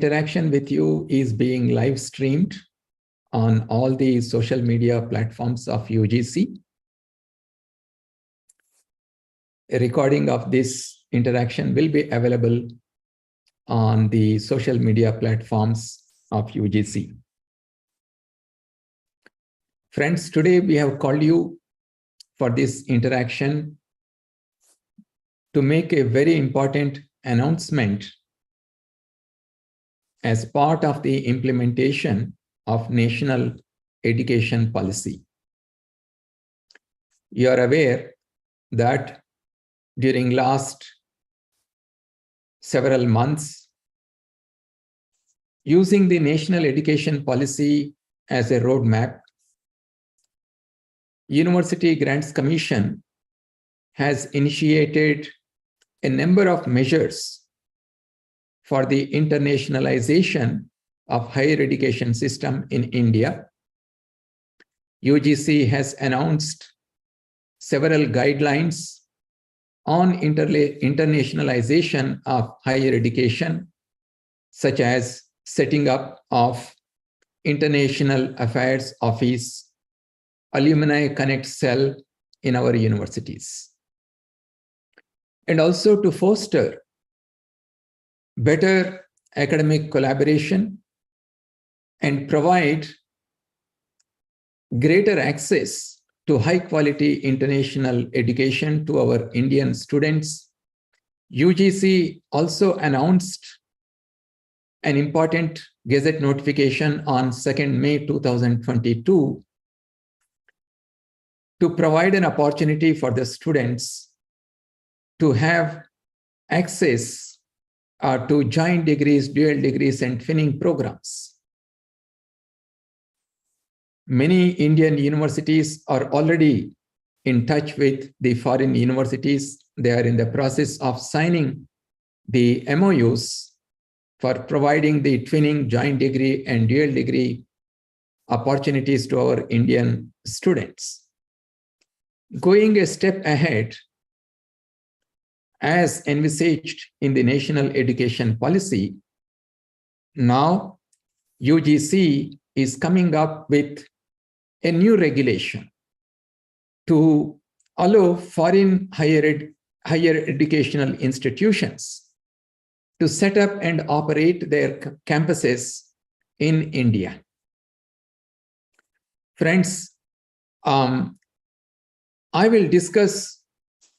interaction with you is being live streamed on all the social media platforms of UGC. A recording of this interaction will be available on the social media platforms of UGC. Friends, today we have called you for this interaction to make a very important announcement as part of the implementation of national education policy. You are aware that during last several months, using the national education policy as a roadmap, University Grants Commission has initiated a number of measures for the internationalization of higher education system in India. UGC has announced several guidelines on internationalization of higher education, such as setting up of International Affairs Office, Alumni Connect Cell in our universities, and also to foster better academic collaboration and provide greater access to high-quality international education to our Indian students. UGC also announced an important Gazette notification on 2nd May 2022 to provide an opportunity for the students to have access to joint degrees, dual degrees, and twinning programs. Many Indian universities are already in touch with the foreign universities. They are in the process of signing the MOUs for providing the twinning, joint degree, and dual degree opportunities to our Indian students. Going a step ahead, as envisaged in the national education policy, now UGC is coming up with a new regulation to allow foreign higher educational institutions to set up and operate their campuses in India. Friends, I will discuss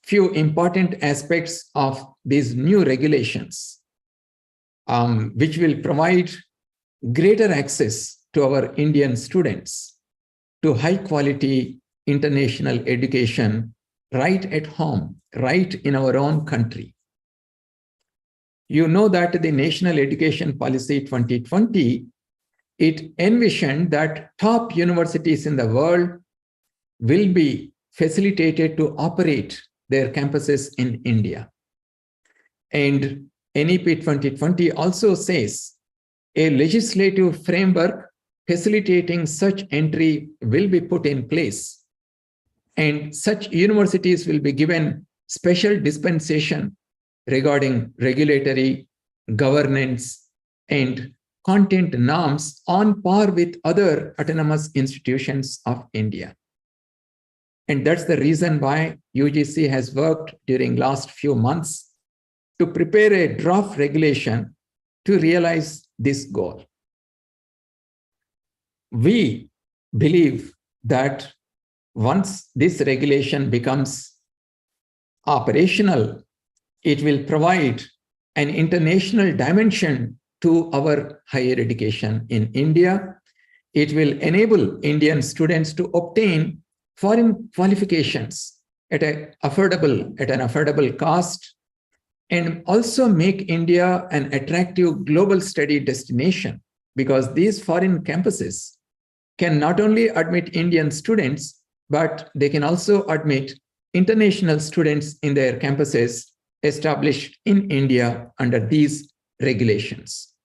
few important aspects of these new regulations, which will provide greater access to our Indian students to high-quality international education right at home, right in our own country. You know that the National Education Policy 2020, it envisioned that top universities in the world will be facilitated to operate their campuses in India. And NEP 2020 also says a legislative framework facilitating such entry will be put in place, and such universities will be given special dispensation regarding regulatory, governance, and content norms on par with other autonomous institutions of India. And that's the reason why UGC has worked during last few months to prepare a draft regulation to realize this goal. We believe that once this regulation becomes operational, it will provide an international dimension to our higher education in India. It will enable Indian students to obtain foreign qualifications at an affordable cost, and also make India an attractive global study destination, because these foreign campuses can not only admit Indian students, but they can also admit international students in their campuses established in India under these regulations.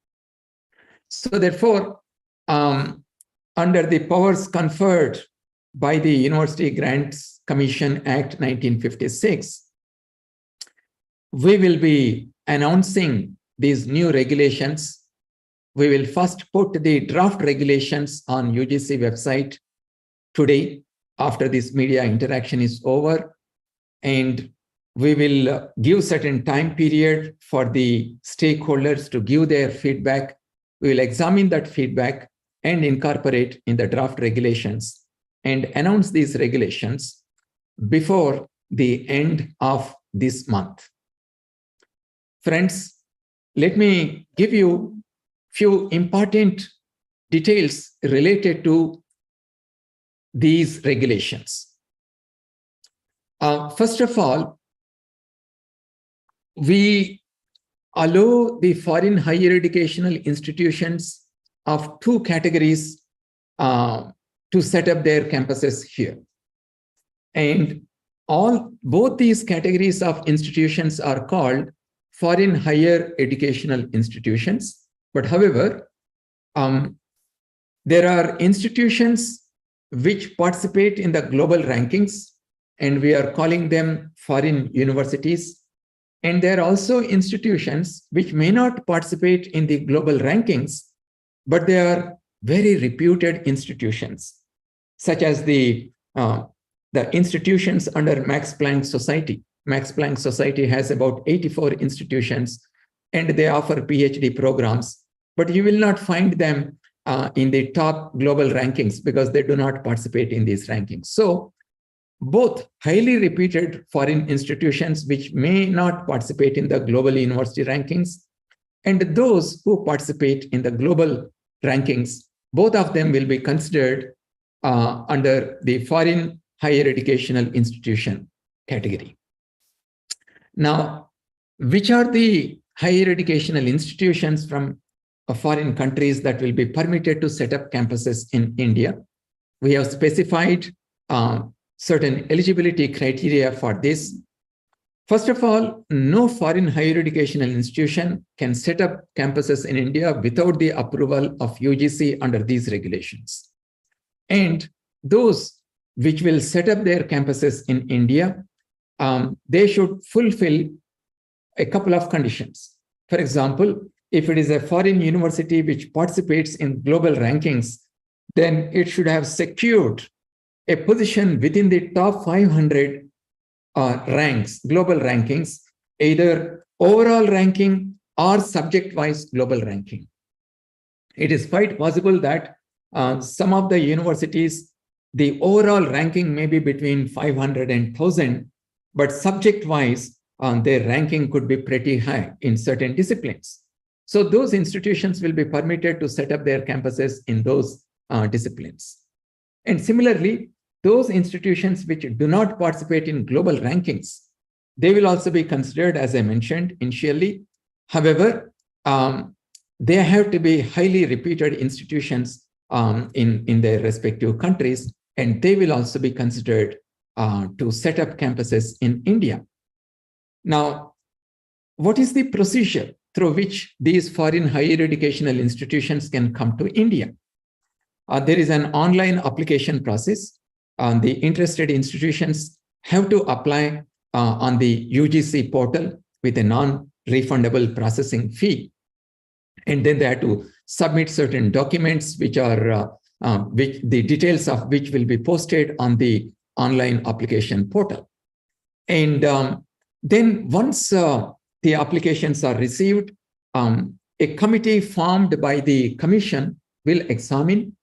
So therefore, under the powers conferred by the University Grants Commission Act 1956, we will be announcing these new regulations we will first put the draft regulations on UGC website today after this media interaction is over. And we will give certain time period for the stakeholders to give their feedback. We will examine that feedback and incorporate in the draft regulations and announce these regulations before the end of this month. Friends, let me give you few important details related to these regulations. First of all, we allow the foreign higher educational institutions of two categories to set up their campuses here. And both these categories of institutions are called foreign higher educational institutions. But however, there are institutions which participate in the global rankings, and we are calling them foreign universities. And there are also institutions which may not participate in the global rankings, but they are very reputed institutions, such as the institutions under Max Planck Society. Max Planck Society has about 84 institutions, and they offer PhD programs, but you will not find them in the top global rankings because they do not participate in these rankings. So both highly reputed foreign institutions which may not participate in the global university rankings and those who participate in the global rankings, both of them will be considered under the foreign higher educational institution category. Now, which are the higher educational institutions from foreign countries that will be permitted to set up campuses in India? We have specified certain eligibility criteria for this. First of all, no foreign higher educational institution can set up campuses in India without the approval of UGC under these regulations. And those which will set up their campuses in India, they should fulfill a couple of conditions. For example, if it is a foreign university which participates in global rankings, then it should have secured a position within the top 500 global rankings, either overall ranking or subject-wise global ranking. It is quite possible that some of the universities, the overall ranking may be between 500 and 1,000, but subject-wise, their ranking could be pretty high in certain disciplines. So those institutions will be permitted to set up their campuses in those disciplines. And similarly, those institutions which do not participate in global rankings, they will also be considered, as I mentioned initially. However, they have to be highly reputed institutions in their respective countries, and they will also be considered to set up campuses in India. Now, what is the procedure through which these foreign higher educational institutions can come to India? There is an online application process. The interested institutions have to apply on the UGC portal with a non-refundable processing fee. And then they have to submit certain documents which are which the details of which will be posted on the online application portal. And then once the applications are received, a committee formed by the commission will examine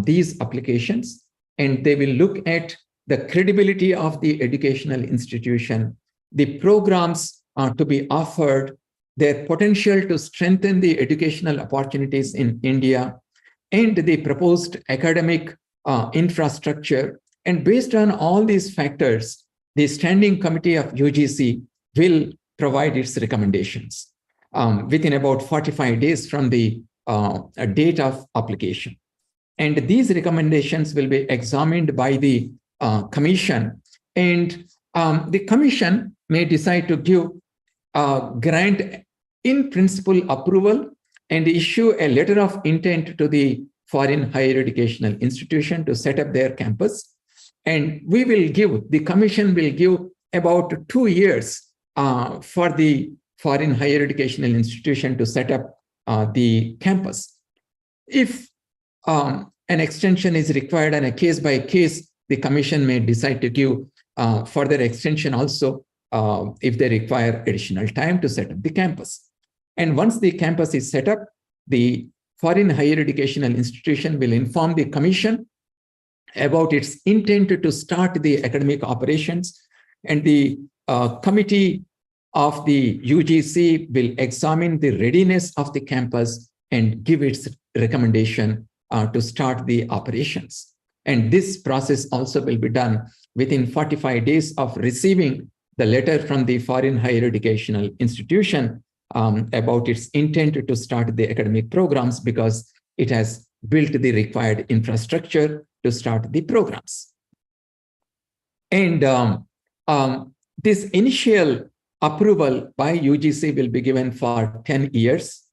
these applications, and they will look at the credibility of the educational institution, the programs to be offered, their potential to strengthen the educational opportunities in India, and the proposed academic infrastructure. And based on all these factors, the Standing Committee of UGC will provide its recommendations within about 45 days from the date of application. And these recommendations will be examined by the commission. And the commission may decide to give grant in principle approval and issue a letter of intent to the foreign higher educational institution to set up their campus. And the commission will give about 2 years for the foreign higher educational institution to set up the campus. If an extension is required on a case by case, the commission may decide to give further extension also if they require additional time to set up the campus. And once the campus is set up, the foreign higher educational institution will inform the commission about its intent to start the academic operations, and the committee of the UGC will examine the readiness of the campus and give its recommendation to start the operations. And this process also will be done within 45 days of receiving the letter from the foreign higher educational institution about its intent to start the academic programs, because it has built the required infrastructure to start the programs. And this initial approval by UGC will be given for 10 years,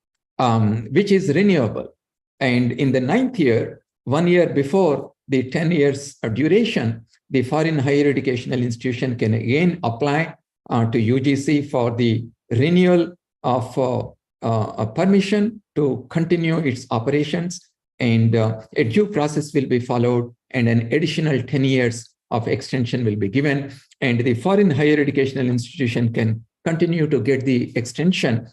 which is renewable. And in the 9th year, 1 year before the 10 years duration, the foreign higher educational institution can again apply to UGC for the renewal of a permission to continue its operations, and a due process will be followed, and an additional 10 years of extension will be given, and the foreign higher educational institution can continue to get the extension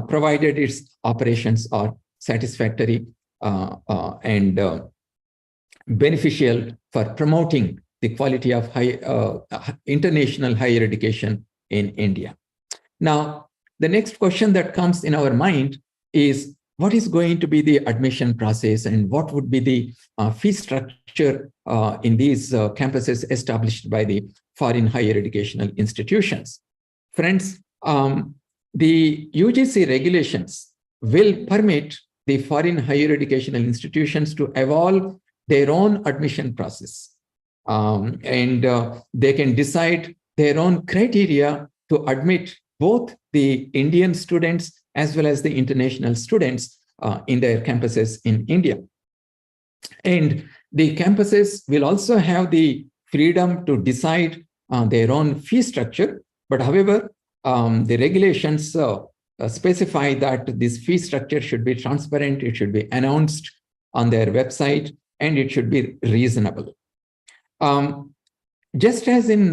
provided its operations are satisfactory and beneficial for promoting the quality of international higher education in India. Now, the next question that comes in our mind is, what is going to be the admission process, and what would be the fee structure in these campuses established by the foreign higher educational institutions? Friends, the UGC regulations will permit the foreign higher educational institutions to evolve their own admission process. And they can decide their own criteria to admit both the Indian students as well as the international students in their campuses in India. And the campuses will also have the freedom to decide their own fee structure. But however, the regulations specify that this fee structure should be transparent, it should be announced on their website, and it should be reasonable. Just as in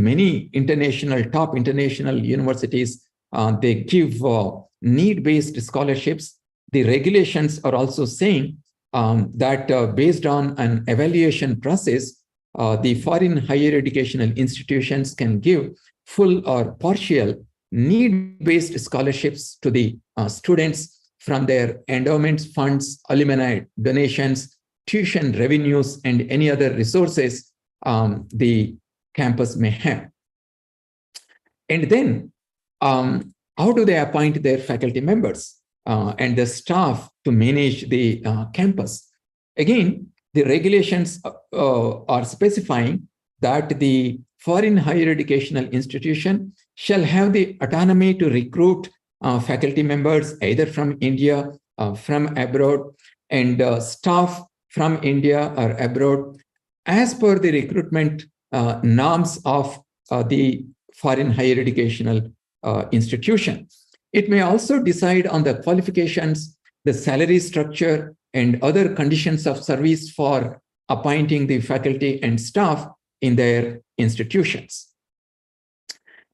many top international universities, they give need-based scholarships. The regulations are also saying that based on an evaluation process, the foreign higher educational institutions can give full or partial need-based scholarships to the students from their endowments, funds, alumni donations, tuition revenues, and any other resources the campus may have. And then, how do they appoint their faculty members and the staff to manage the campus? Again, the regulations are specifying that the foreign higher educational institution shall have the autonomy to recruit faculty members either from India, from abroad, and staff from India or abroad as per the recruitment norms of the foreign higher educational institution. It may also decide on the qualifications, the salary structure, and other conditions of service for appointing the faculty and staff in their institutions.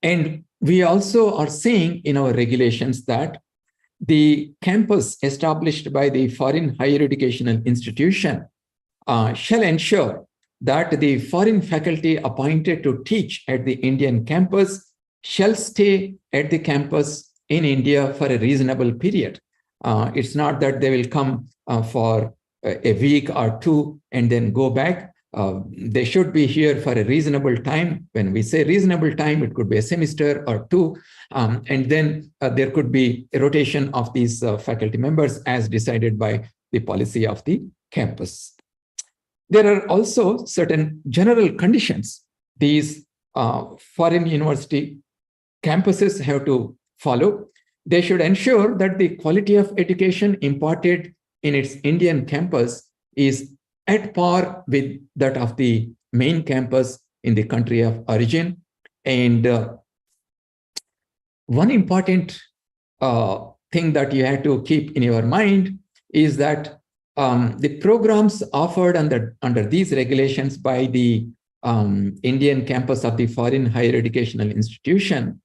And we also are saying in our regulations that the campus established by the foreign higher educational institution shall ensure that the foreign faculty appointed to teach at the Indian campus shall stay at the campus in India for a reasonable period. It's not that they will come for a week or two and then go back. They should be here for a reasonable time. When we say reasonable time, it could be a semester or two. And then there could be a rotation of these faculty members as decided by the policy of the campus. There are also certain general conditions these foreign university campuses have to follow. They should ensure that the quality of education imparted in its Indian campus is at par with that of the main campus in the country of origin. And one important thing that you have to keep in your mind is that the programs offered under these regulations by the Indian campus of the foreign higher educational institution,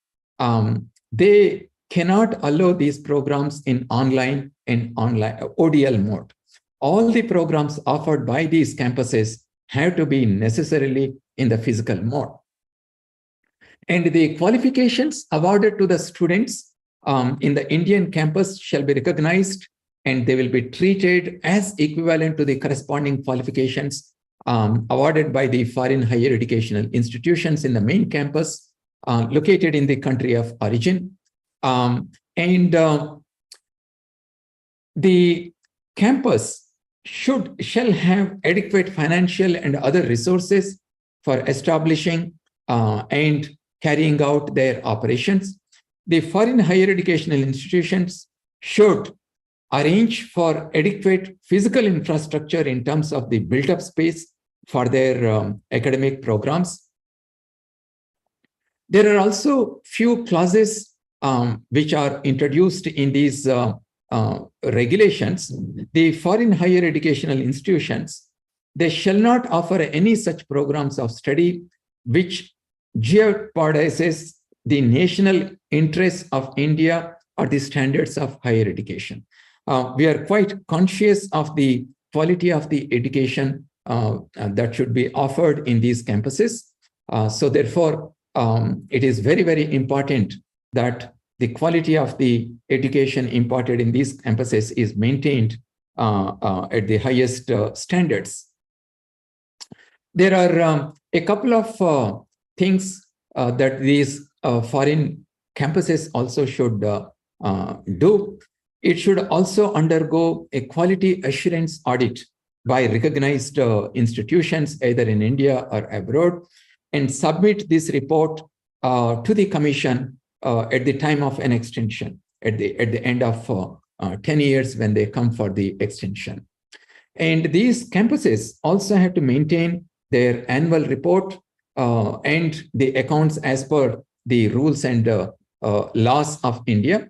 they cannot allow these programs in online ODL mode. All the programs offered by these campuses have to be necessarily in the physical mode. And the qualifications awarded to the students in the Indian campus shall be recognized, and they will be treated as equivalent to the corresponding qualifications awarded by the foreign higher educational institutions in the main campus located in the country of origin. The campus shall have adequate financial and other resources for establishing and carrying out their operations. The foreign higher educational institutions should arrange for adequate physical infrastructure in terms of the built-up space for their academic programs. There are also few clauses which are introduced in these regulations. The foreign higher educational institutions, they shall not offer any such programs of study which jeopardizes the national interests of India or the standards of higher education. We are quite conscious of the quality of the education that should be offered in these campuses. So therefore, it is very, very important that the quality of the education imparted in these campuses is maintained at the highest standards. There are a couple of things that these foreign campuses also should do. It should also undergo a quality assurance audit by recognized institutions, either in India or abroad, and submit this report to the commission at the time of an extension, at the end of 10 years when they come for the extension. And these campuses also have to maintain their annual report and the accounts as per the rules and laws of India.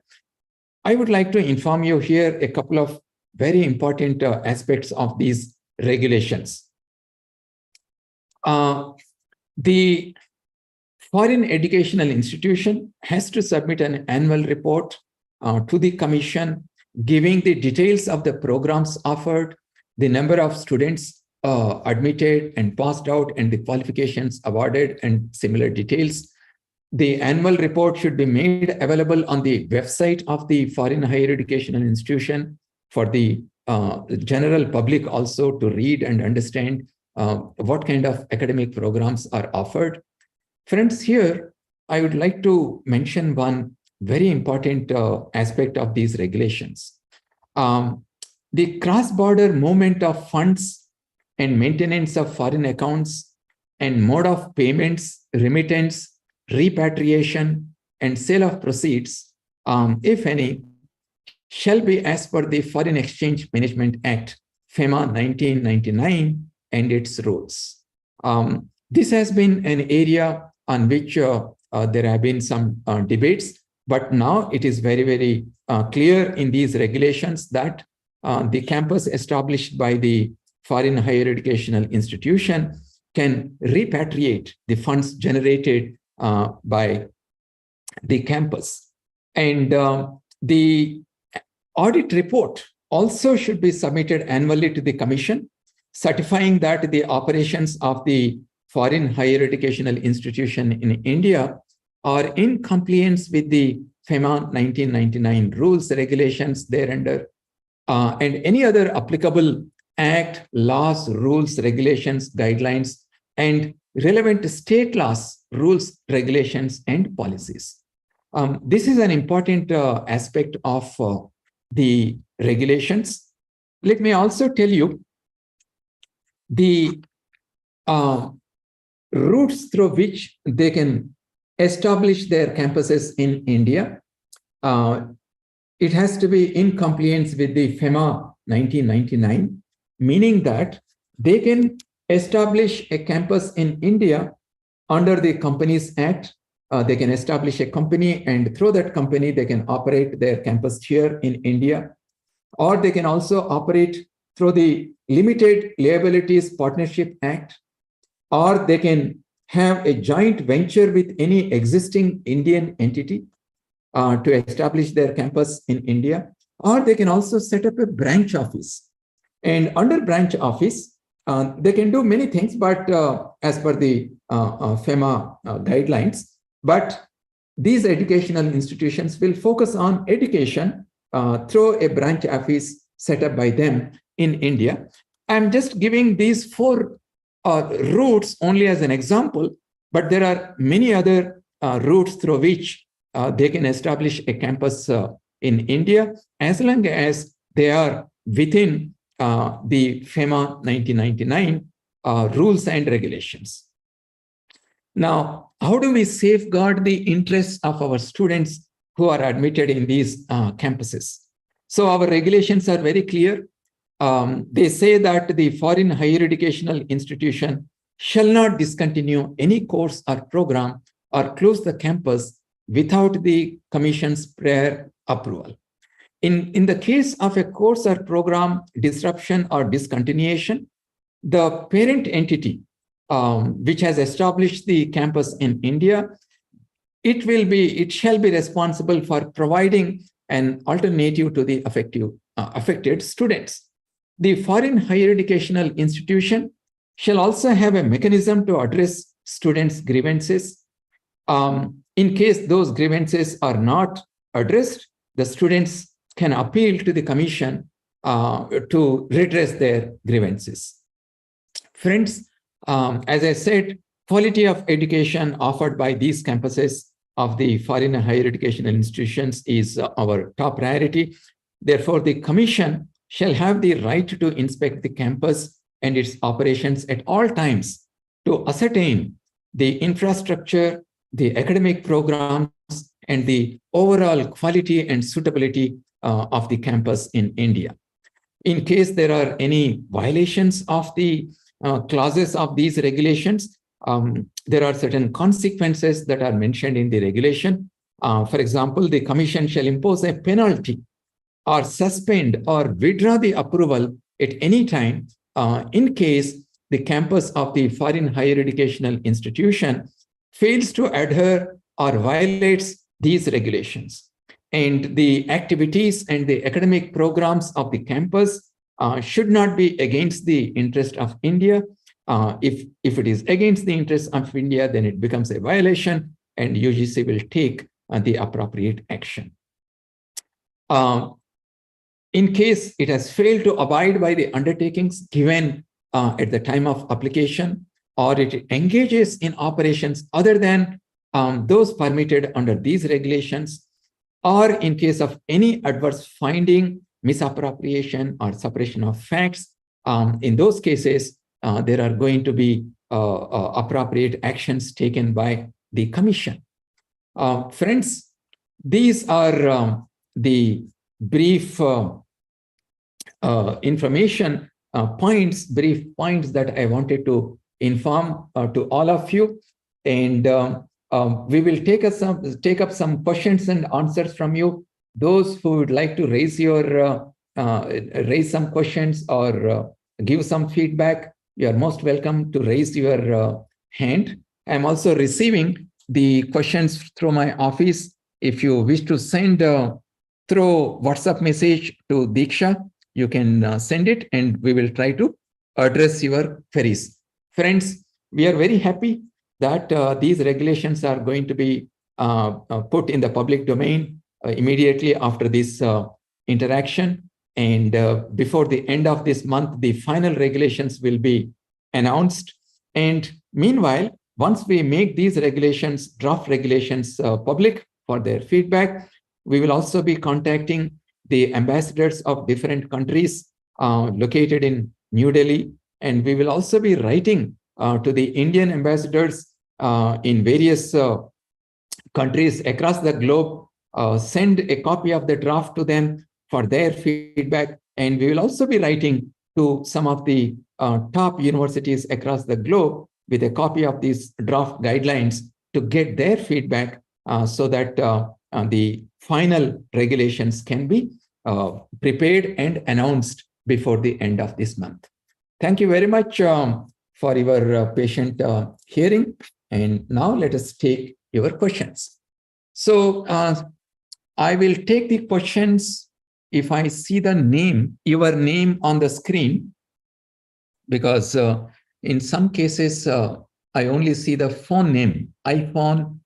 I would like to inform you here a couple of very important aspects of these regulations. The foreign educational institution has to submit an annual report to the commission, giving the details of the programs offered, the number of students admitted and passed out, and the qualifications awarded, and similar details. The annual report should be made available on the website of the foreign higher educational institution for the general public also to read and understand what kind of academic programs are offered. Friends, here I would like to mention one very important aspect of these regulations. The cross-border movement of funds and maintenance of foreign accounts and mode of payments, remittance, repatriation, and sale of proceeds, if any, shall be as per the Foreign Exchange Management Act, FEMA 1999, and its rules. This has been an area on which there have been some debates, but now it is very, very clear in these regulations that the campus established by the foreign higher educational institution can repatriate the funds generated by the campus. And the audit report also should be submitted annually to the commission, certifying that the operations of the foreign higher educational institution in India are in compliance with the FEMA 1999 rules, regulations thereunder, and any other applicable act, laws, rules, regulations, guidelines, and relevant state laws, rules, regulations, and policies. This is an important aspect of the regulations. Let me also tell you the routes through which they can establish their campuses in India. It has to be in compliance with the FEMA 1999, meaning that they can establish a campus in India under the Companies Act they can establish a company, and through that company, they can operate their campus here in India. Or they can also operate through the Limited Liabilities Partnership Act, or they can have a joint venture with any existing Indian entity to establish their campus in India, or they can also set up a branch office. And under branch office, they can do many things, but as per the FEMA guidelines, but these educational institutions will focus on education through a branch office set up by them in India. I'm just giving these four routes only as an example, but there are many other routes through which they can establish a campus in India, as long as they are within the FEMA 1999 rules and regulations. Now, how do we safeguard the interests of our students who are admitted in these campuses? So our regulations are very clear. They say that the foreign higher educational institution shall not discontinue any course or program or close the campus without the Commission's prior approval. In the case of a course or program disruption or discontinuation, the parent entity which has established the campus in India, it shall be responsible for providing an alternative to the affected students. The foreign higher educational institution shall also have a mechanism to address students' grievances. In case those grievances are not addressed, the students can appeal to the Commission to redress their grievances. Friends, as I said, quality of education offered by these campuses of the foreign higher educational institutions is our top priority. Therefore, the Commission shall have the right to inspect the campus and its operations at all times to ascertain the infrastructure, the academic programs, and the overall quality and suitability of the campus in India. In case there are any violations of the clauses of these regulations, there are certain consequences that are mentioned in the regulation. For example, the Commission shall impose a penalty or suspend or withdraw the approval at any time in case the campus of the foreign higher educational institution fails to adhere or violates these regulations. And the activities and the academic programs of the campus should not be against the interest of India. If it is against the interest of India, then it becomes a violation and UGC will take the appropriate action. In case it has failed to abide by the undertakings given at the time of application, or it engages in operations other than those permitted under these regulations, or in case of any adverse finding, misappropriation, or suppression of facts, in those cases, there are going to be appropriate actions taken by the Commission. Friends, these are the brief information brief points that I wanted to inform to all of you. And we will take up some questions and answers from you. Those who would like to raise some questions or give some feedback, you are most welcome to raise your hand. I'm also receiving the questions through my office. If you wish to send through WhatsApp message to Diksha, you can send it and we will try to address your queries. Friends, we are very happy that these regulations are going to be put in the public domain immediately after this interaction. And before the end of this month, the final regulations will be announced. And meanwhile, once we make these regulations, draft regulations public for their feedback, we will also be contacting the ambassadors of different countries located in New Delhi. And we will also be writing to the Indian ambassadors in various countries across the globe, send a copy of the draft to them for their feedback. And we will also be writing to some of the top universities across the globe with a copy of these draft guidelines to get their feedback so that the final regulations can be prepared and announced before the end of this month. Thank you very much for your patient hearing. And now let us take your questions. So I will take the questions if I see the name, your name on the screen, because in some cases, I only see the phone name. iPhone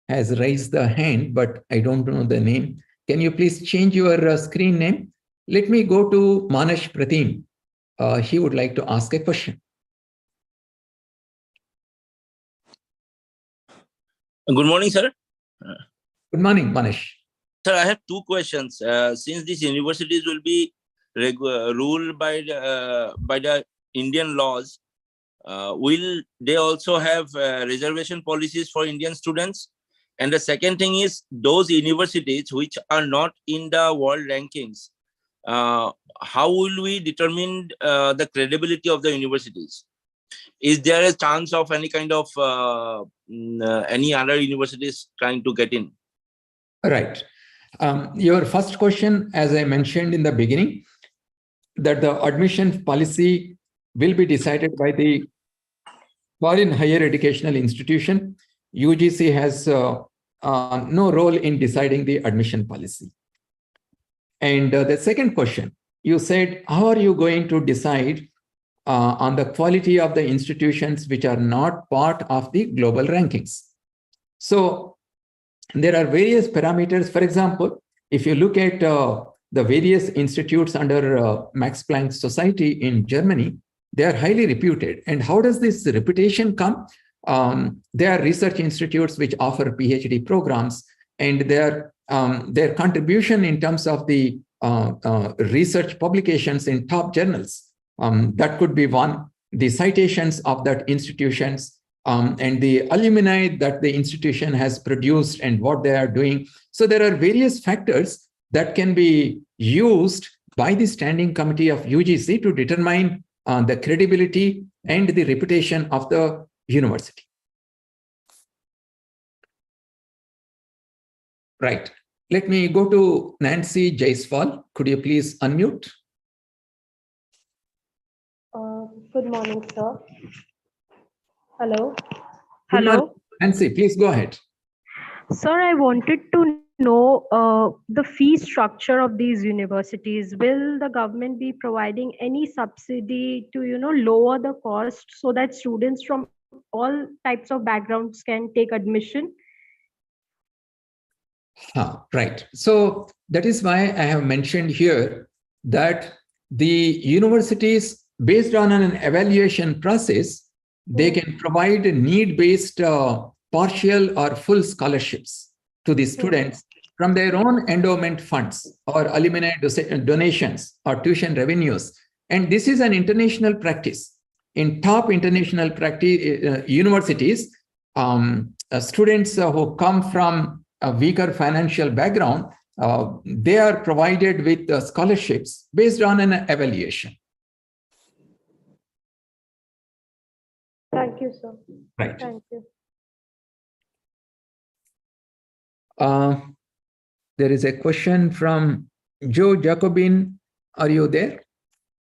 has raised the hand, but I don't know the name. Can you please change your screen name? Let me go to Manesh Pratim. He would like to ask a question. Good morning, sir. Good morning, Manesh. Sir, I have two questions. Since these universities will be ruled by the Indian laws, will they also have reservation policies for Indian students? And the second thing is, those universities which are not in the world rankings, how will we determine the credibility of the universities? Is there a chance of any kind of any other universities trying to get in? Right. Your first question, as I mentioned in the beginning, that the admission policy will be decided by the foreign higher educational institution. UGC has no role in deciding the admission policy. And the second question, you said, how are you going to decide on the quality of the institutions which are not part of the global rankings? So there are various parameters. For example, if you look at the various institutes under Max Planck Society in Germany, they are highly reputed. And how does this reputation come? They are research institutes which offer PhD programs, and their contribution in terms of the research publications in top journals, that could be one. The citations of that institutions, and the alumni that the institution has produced and what they are doing. So there are various factors that can be used by the standing committee of UGC to determine the credibility and the reputation of the university. Right. Let me go to Nancy Jaiswal. Could you please unmute? Good morning, sir. Hello. Good morning. Nancy, please go ahead. Sir, I wanted to know the fee structure of these universities. Will the government be providing any subsidy to, lower the cost so that students from all types of backgrounds can take admission? Right. So that is why I have mentioned here that the universities, based on an evaluation process, they can provide need-based partial or full scholarships to the students from their own endowment funds or alumni donations or tuition revenues. And this is an international practice. In top international practice universities, students who come from a weaker financial background, they are provided with scholarships based on an evaluation. Thank you, sir. Right. Thank you. There is a question from Joe Jacobin. Are you there?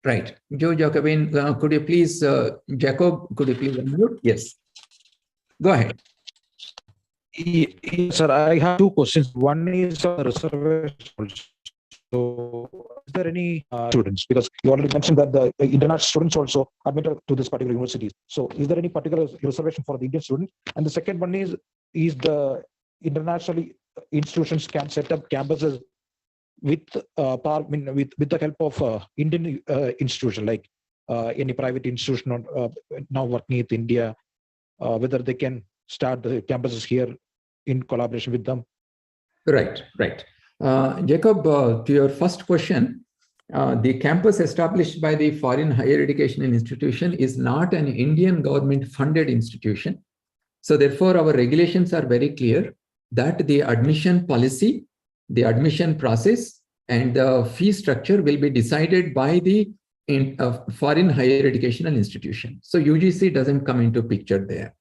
Right. Joe Jacobin, could you please, Jacob, could you please unmute? Yes. Go ahead. Yes, sir. I have two questions. One is reservation. So, is there any students? Because you already mentioned that the international students also admitted to this particular university. So, is there any particular reservation for the Indian students? And the second one is the international institutions can set up campuses with the help of Indian institution, like any private institution now working with India, whether they can start the campuses here in collaboration with them. Right, right. Jacob, to your first question, the campus established by the foreign higher educational institution is not an Indian government funded institution. So therefore, our regulations are very clear that the admission policy, the admission process, and the fee structure will be decided by the foreign higher educational institution. So UGC doesn't come into picture there.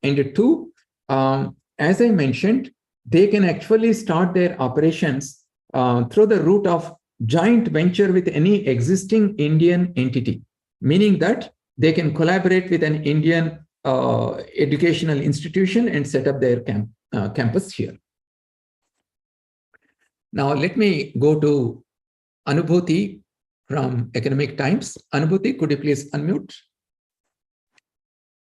And two, as I mentioned, they can actually start their operations through the route of joint venture with any existing Indian entity, meaning that they can collaborate with an Indian educational institution and set up their campus here. Now, let me go to Anubhuti from Economic Times. Anubhuti, could you please unmute?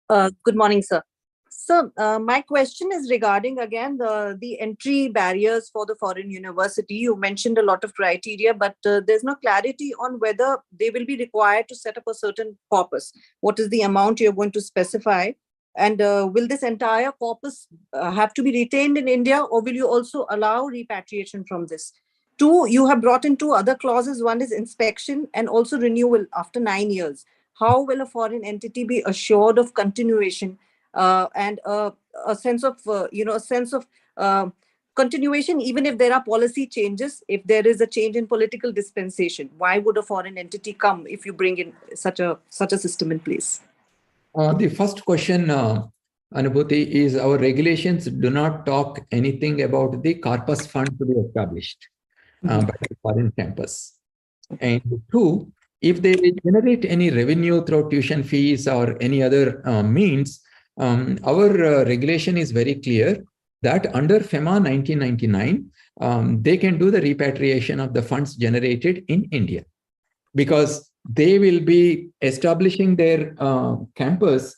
Good morning, sir. So my question is regarding, again, the entry barriers for the foreign university. You mentioned a lot of criteria, but there's no clarity on whether they will be required to set up a certain corpus. What is the amount you're going to specify? And will this entire corpus have to be retained in India, or will you also allow repatriation from this? Two, you have brought in two other clauses. One is inspection and also renewal after 9 years. How will a foreign entity be assured of continuation and a sense of, continuation, even if there are policy changes, if there is a change in political dispensation? Why would a foreign entity come if you bring in such a system in place? The first question, Anubhuti, is our regulations do not talk anything about the corpus fund to be established by the foreign campus. And two, if they generate any revenue through tuition fees or any other means, our regulation is very clear that under FEMA 1999, they can do the repatriation of the funds generated in India, because they will be establishing their campus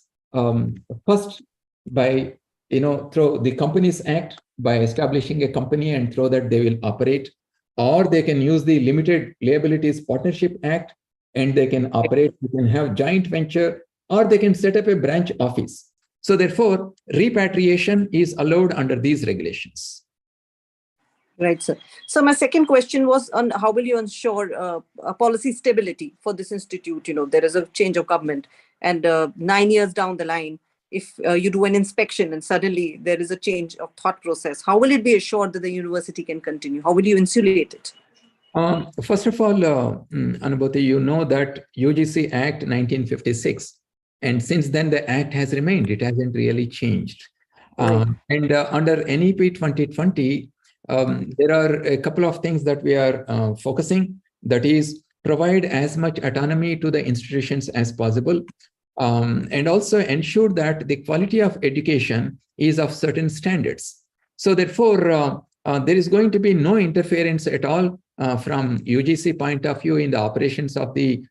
first by, through the Companies Act, by establishing a company, and through that they will operate, or they can use the Limited Liabilities Partnership Act and they can operate, they can have joint venture, or they can set up a branch office. So therefore, repatriation is allowed under these regulations. Right, sir. So my second question was on how will you ensure policy stability for this institute? There is a change of government, and 9 years down the line, if you do an inspection and suddenly there is a change of thought process, how will it be assured that the university can continue? How will you insulate it? First of all, Anubhuti, you know that UGC Act 1956, and since then the Act has remained. It hasn't really changed. Right. And under NEP 2020, there are a couple of things that we are focusing, that is, provide as much autonomy to the institutions as possible, and also ensure that the quality of education is of certain standards. So therefore, there is going to be no interference at all from UGC point of view in the operations of the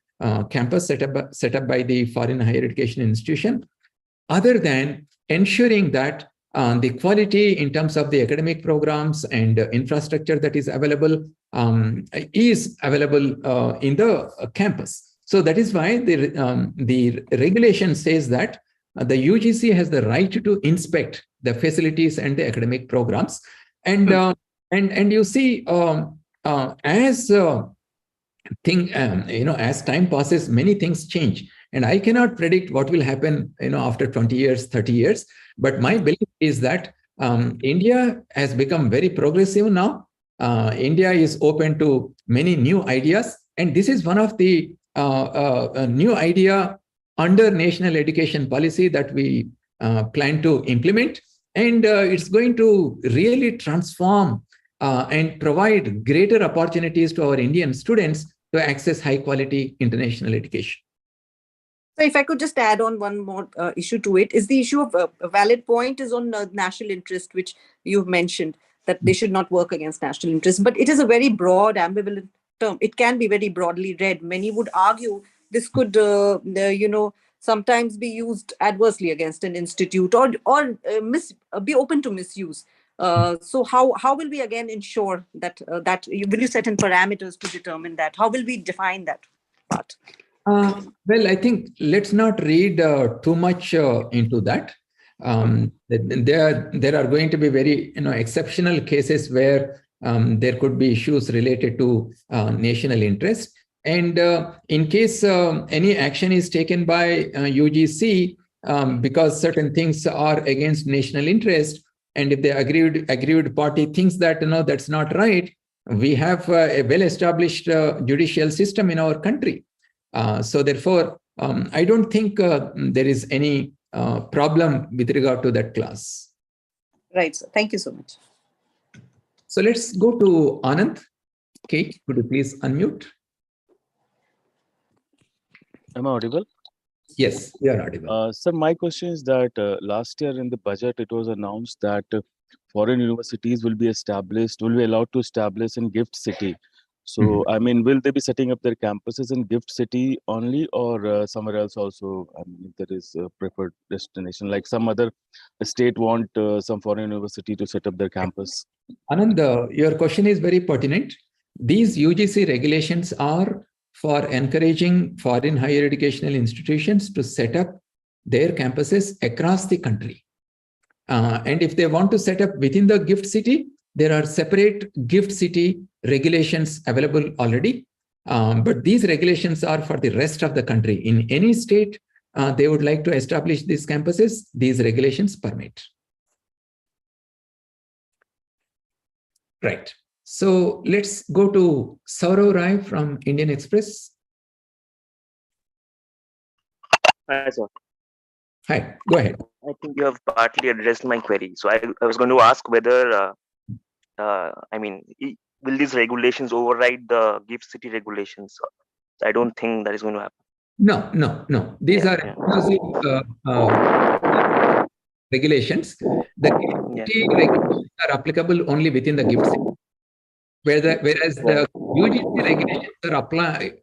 campus set up by the foreign higher education institution, other than ensuring that the quality in terms of the academic programs and infrastructure that is available in the campus. So that is why the regulation says that the UGC has the right to inspect the facilities and the academic programs. And you see, as time passes, many things change. And I cannot predict what will happen, after 20 years, 30 years. But my belief is that India has become very progressive now. India is open to many new ideas. And this is one of the new idea under national education policy that we plan to implement. And it's going to really transform and provide greater opportunities to our Indian students to access high quality international education. So if I could just add on one more issue to it, is the issue of a valid point is on national interest, which you've mentioned, that they should not work against national interest. But it is a very broad, ambivalent term. It can be very broadly read. Many would argue this could, sometimes be used adversely against an institute or be open to misuse. So how will we again ensure that will you set in parameters to determine that? How will we define that part? Well, I think let's not read too much into that. There are going to be very exceptional cases where there could be issues related to national interest. And in case any action is taken by UGC because certain things are against national interest, and if the aggrieved party thinks that that's not right, we have a well-established judicial system in our country. So therefore, I don't think there is any problem with regard to that clause. Right, sir. Thank you so much. So let's go to Anand. Kate, could you please unmute? Am I audible? Yes, you are audible. Sir, my question is that last year in the budget, it was announced that foreign universities will be allowed to establish in Gift City. So, I mean, will they be setting up their campuses in Gift City only, or somewhere else also? I mean, if there is a preferred destination, like some other state want some foreign university to set up their campus. Anand, your question is very pertinent. These UGC regulations are for encouraging foreign higher educational institutions to set up their campuses across the country. And if they want to set up within the gift city, there are separate gift city regulations available already. But these regulations are for the rest of the country. In any state they would like to establish these campuses, these regulations permit. Right. So let's go to Saurav Rai from Indian Express. Hi, sir. Hi, go ahead. I think you have partly addressed my query. So I was going to ask whether, will these regulations override the gift city regulations? I don't think that is going to happen. No. These are exclusive regulations. The gift city regulations are applicable only within the gift city, whereas the UGC regulations are applied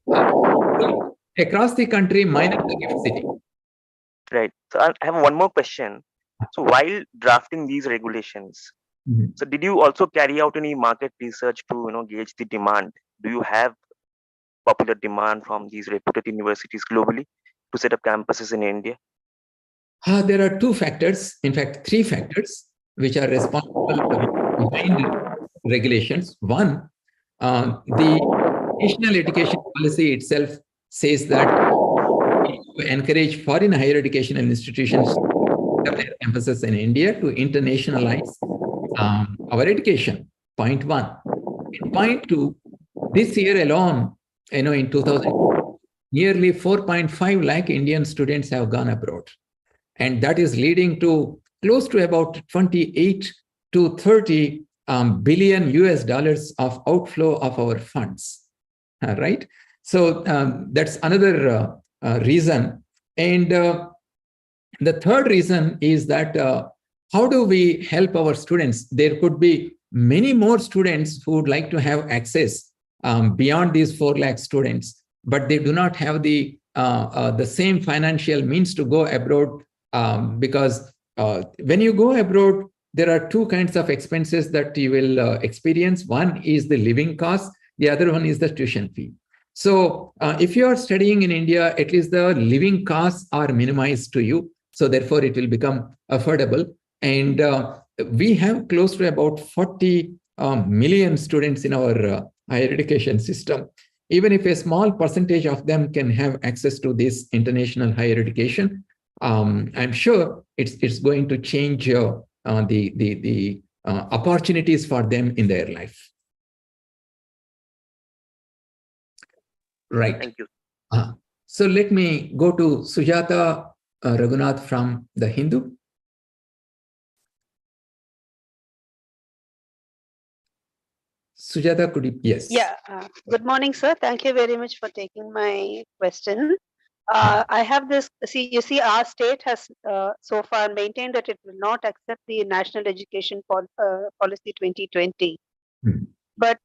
across the country minus the gift city. Right. So I have one more question. So while drafting these regulations, so did you also carry out any market research to gauge the demand? Do you have popular demand from these reputed universities globally to set up campuses in India? There are two factors, in fact, three factors, which are responsible behind regulations. One, the national education policy itself says that to encourage foreign higher educational institutions to set up their campuses in India to internationalize our education. Point one. And point two, this year alone, in 2000, nearly 4.5 lakh Indian students have gone abroad. And that is leading to close to about 28 to 30 billion US dollars of outflow of our funds. Right? So that's another reason. And the third reason is that how do we help our students? There could be many more students who would like to have access beyond these 4 lakh students, but they do not have the same financial means to go abroad because when you go abroad, there are two kinds of expenses that you will experience. One is the living cost. The other one is the tuition fee. So if you are studying in India, at least the living costs are minimized to you. So therefore, it will become affordable. And we have close to about 40 million students in our higher education system. Even if a small percentage of them can have access to this international higher education, I'm sure it's going to change the opportunities for them in their life. Right. Thank you. So let me go to Sujata Raghunath from The Hindu. Sujata, could you? Yes. Yeah. Good morning, sir. Thank you very much for taking my question. I have this. You see, our state has so far maintained that it will not accept the National Education Policy 2020. But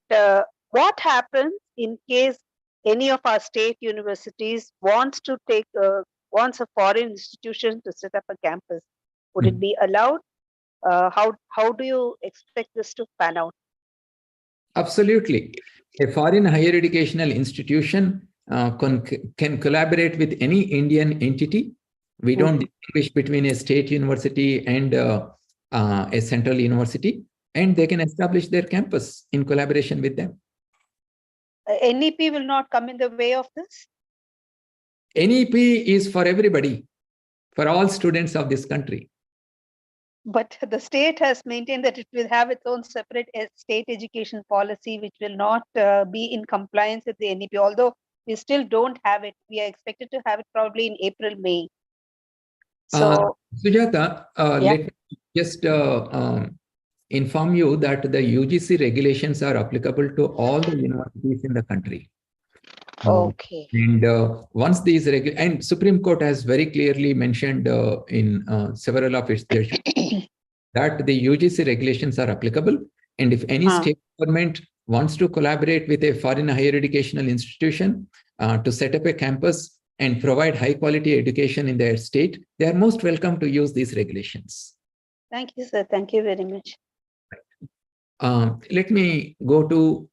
what happens in case any of our state universities wants a foreign institution to set up a campus? Would it be allowed? How do you expect this to pan out? Absolutely. A foreign higher educational institution can collaborate with any Indian entity. We don't distinguish between a state university and a central university, and they can establish their campus in collaboration with them. NEP will not come in the way of this? NEP is for everybody, for all students of this country. But the state has maintained that it will have its own separate state education policy, which will not be in compliance with the NEP, although we still don't have it. We are expected to have it probably in April, May. So, Sujata, yeah. let me just inform you that the UGC regulations are applicable to all the universities in the country. Okay. And once these and Supreme Court has very clearly mentioned in several of its judgments that the UGC regulations are applicable. And if any state government wants to collaborate with a foreign higher educational institution to set up a campus and provide high quality education in their state, they are most welcome to use these regulations. Thank you, sir. Thank you very much. Let me go to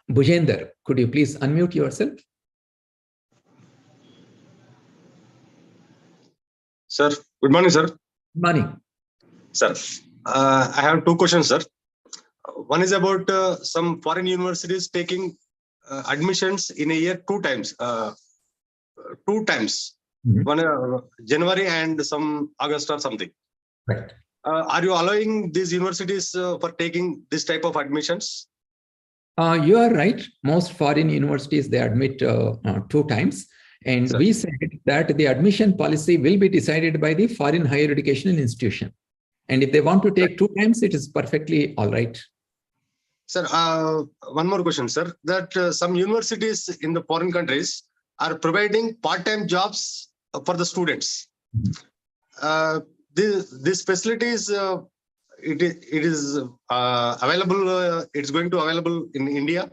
Bhujender. Could you please unmute yourself? Sir, good morning, sir. Good morning. Sir, I have two questions, sir. One is about some foreign universities taking admissions in a year two times. One January and some August or something. Right. Are you allowing these universities for taking this type of admissions? You are right. Most foreign universities, they admit two times. And we said that the admission policy will be decided by the foreign higher educational institution. And if they want to take two times, it is perfectly all right. Sir, one more question, sir. That some universities in the foreign countries are providing part-time jobs for the students. This facilities, it is available. It's going to available in India.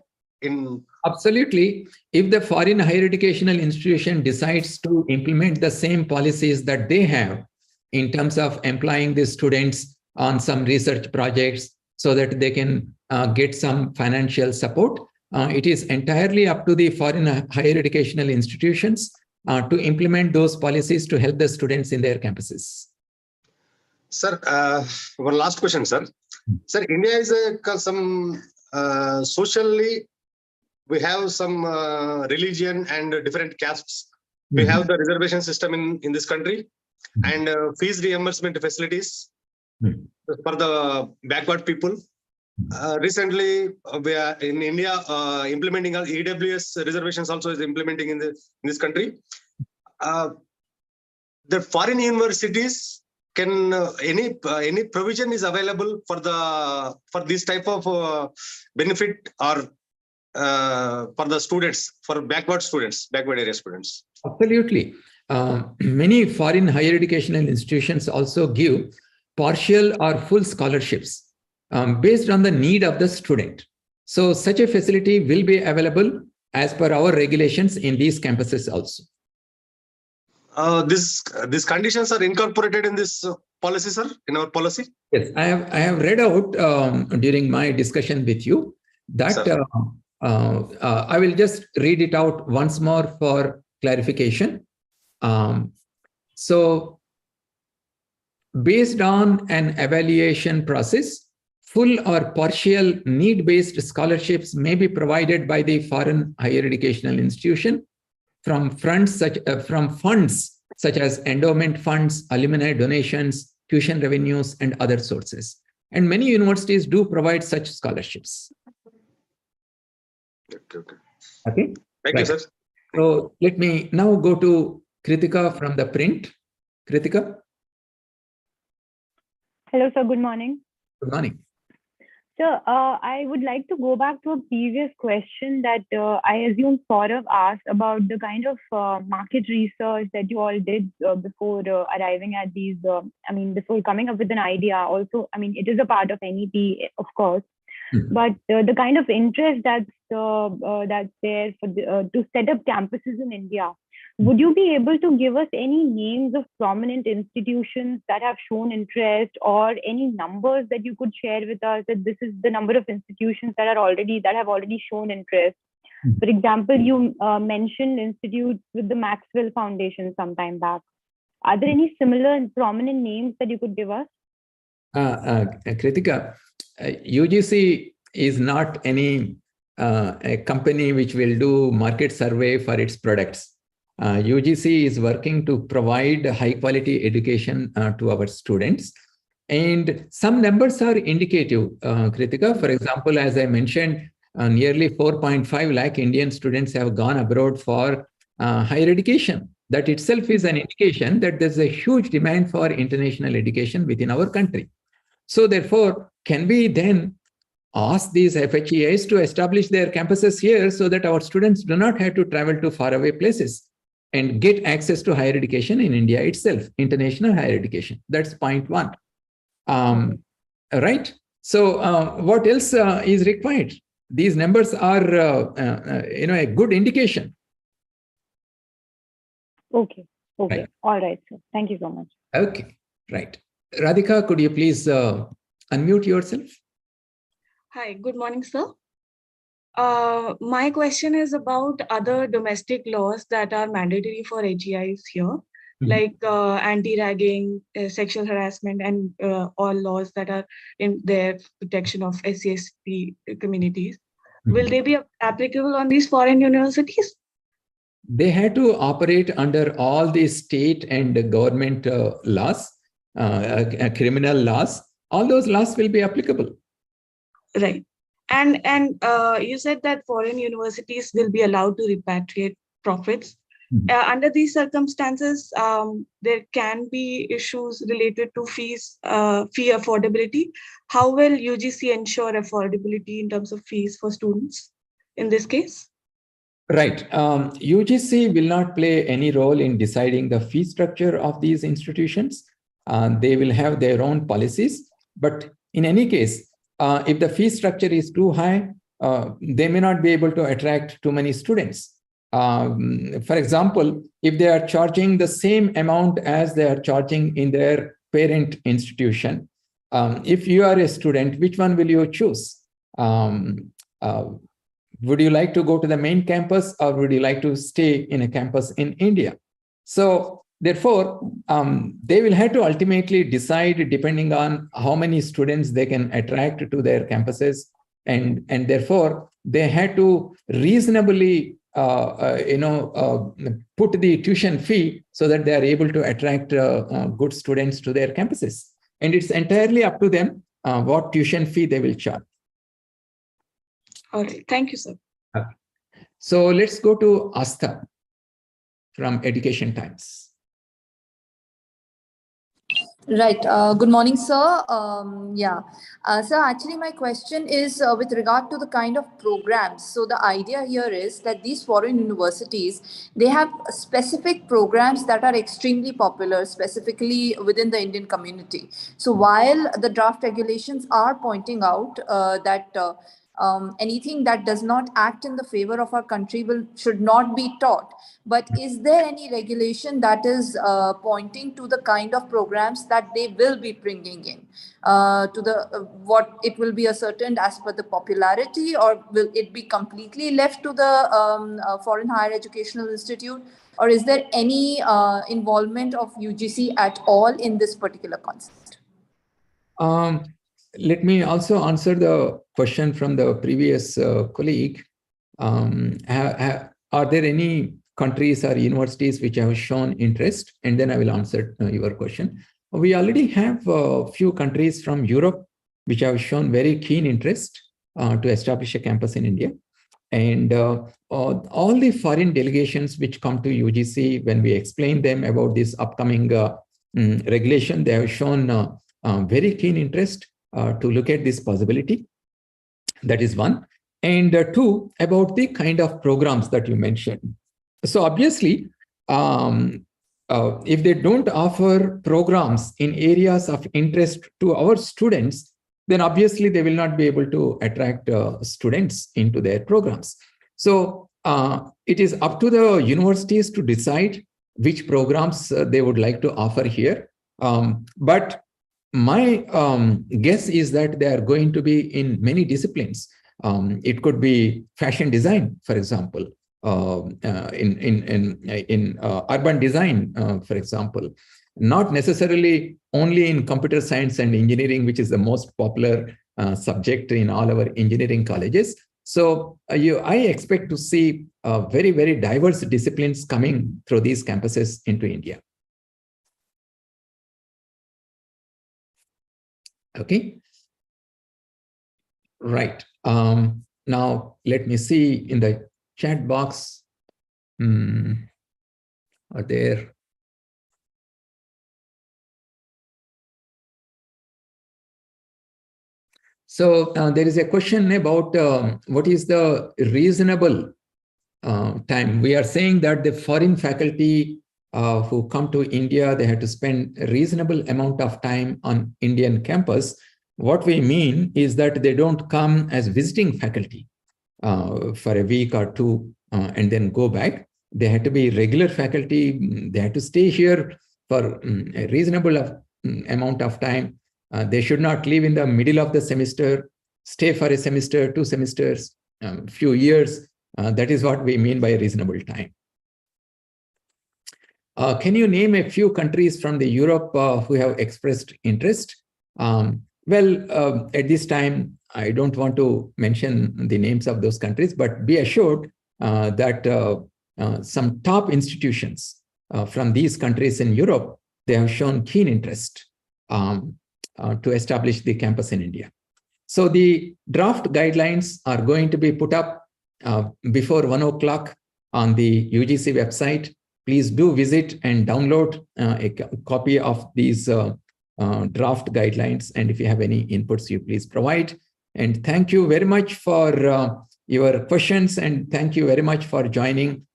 Absolutely. If the foreign higher educational institution decides to implement the same policies that they have in terms of employing the students on some research projects so that they can get some financial support, it is entirely up to the foreign higher educational institutions to implement those policies to help the students in their campuses. Sir, one last question, sir. Sir, India is some socially, we have some religion and different castes. We have the reservation system in this country and fees reimbursement facilities for the backward people. Recently, we are in India implementing EWS reservations also is implementing in this country. The foreign universities can any provision is available for this type of benefit or for the students, for backward area students? Absolutely. Many foreign higher educational institutions also give partial or full scholarships based on the need of the student. So such a facility will be available as per our regulations in these campuses also. These conditions are incorporated in this policy, sir, in our policy? Yes, I have read out during my discussion with you that I will just read it out once more for clarification. So based on an evaluation process, full or partial need-based scholarships may be provided by the foreign higher educational institution from funds such as endowment funds, alumni donations, tuition revenues, and other sources. And many universities do provide such scholarships. Okay. Thank you, sir. So let me now go to Kritika from the print. Kritika. Hello, sir. Good morning. Good morning. Sir, I would like to go back to a previous question that I assume Saurav asked about the kind of market research that you all did before arriving at these, before coming up with an idea. Also, it is a part of NEP, of course, but the kind of interest that's there for to set up campuses in India. Would you be able to give us any names of prominent institutions that have shown interest, or any numbers that you could share with us that this is the number of institutions that have already shown interest? For example, you mentioned institutes with the Maxwell Foundation some time back. Are there any similar and prominent names that you could give us? Kritika, UGC is not any a company which will do market survey for its products. UGC is working to provide high quality education to our students. And some numbers are indicative, Kritika. For example, as I mentioned, nearly 4.5 lakh Indian students have gone abroad for higher education. That itself is an indication that there's a huge demand for international education within our country. So therefore, can we then ask these FHEIs to establish their campuses here so that our students do not have to travel to faraway places and get access to higher education in India itself, international higher education? That's point one. Right? So what else is required? These numbers are, a good indication. Okay. Right. All right, sir. Thank you so much. Okay. Right. Radhika, could you please unmute yourself? Hi, good morning, sir. My question is about other domestic laws that are mandatory for HEIs here, like anti-ragging, sexual harassment, and all laws that are in their protection of SC/ST communities. Will they be applicable on these foreign universities? They had to operate under all the state and government laws, criminal laws. All those laws will be applicable. Right. And you said that foreign universities will be allowed to repatriate profits. Under these circumstances, there can be issues related to fee affordability. How will UGC ensure affordability in terms of fees for students in this case? Right. UGC will not play any role in deciding the fee structure of these institutions. They will have their own policies. But in any case, if the fee structure is too high, they may not be able to attract too many students. For example, if they are charging the same amount as they are charging in their parent institution, if you are a student, which one will you choose? Would you like to go to the main campus, or would you like to stay in a campus in India? So therefore, they will have to ultimately decide depending on how many students they can attract to their campuses. And therefore, they had to reasonably put the tuition fee so that they are able to attract good students to their campuses. And it's entirely up to them what tuition fee they will charge. All right. Thank you, sir. Okay. So let's go to Astha from Education Times. Right. Good morning, sir. Sir, actually, my question is with regard to the kind of programs. So the idea here is that these foreign universities, they have specific programs that are extremely popular, specifically within the Indian community. So while the draft regulations are pointing out that anything that does not act in the favor of our country should not be taught. But is there any regulation that is pointing to the kind of programs that they will be bringing in to the what it will be ascertained as per the popularity, or will it be completely left to the foreign higher educational institute, or is there any involvement of UGC at all in this particular concept? Let me also answer the question from the previous colleague. Are there any countries or universities which have shown interest? And then I will answer your question. We already have a few countries from Europe which have shown very keen interest to establish a campus in India. And all the foreign delegations which come to UGC, when we explain them about this upcoming regulation, they have shown very keen interest to look at this possibility. That is one. And two, about the kind of programs that you mentioned. So obviously, if they don't offer programs in areas of interest to our students, then obviously they will not be able to attract students into their programs. So it is up to the universities to decide which programs they would like to offer here. But my guess is that they are going to be in many disciplines. It could be fashion design, for example, in urban design, for example, not necessarily only in computer science and engineering, which is the most popular subject in all our engineering colleges. So I expect to see very, very diverse disciplines coming through these campuses into India. Okay. Right. Now, let me see in the chat box. are there. So there is a question about what is the reasonable time. We are saying that the foreign faculty who come to India, they have to spend a reasonable amount of time on Indian campus. What we mean is that they don't come as visiting faculty for a week or two and then go back. They have to be regular faculty. They have to stay here for a reasonable amount of time. They should not leave in the middle of the semester, stay for a semester, 2 semesters, few years. That is what we mean by a reasonable time. Can you name a few countries from the Europe who have expressed interest? Well, at this time, I don't want to mention the names of those countries, but be assured that some top institutions from these countries in Europe, they have shown keen interest to establish the campus in India. So the draft guidelines are going to be put up before 1 o'clock on the UGC website. Please do visit and download a copy of these draft guidelines. And if you have any inputs, you please provide. And thank you very much for your questions. And thank you very much for joining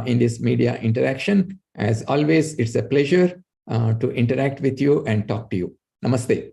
in this media interaction. As always, it's a pleasure to interact with you and talk to you. Namaste.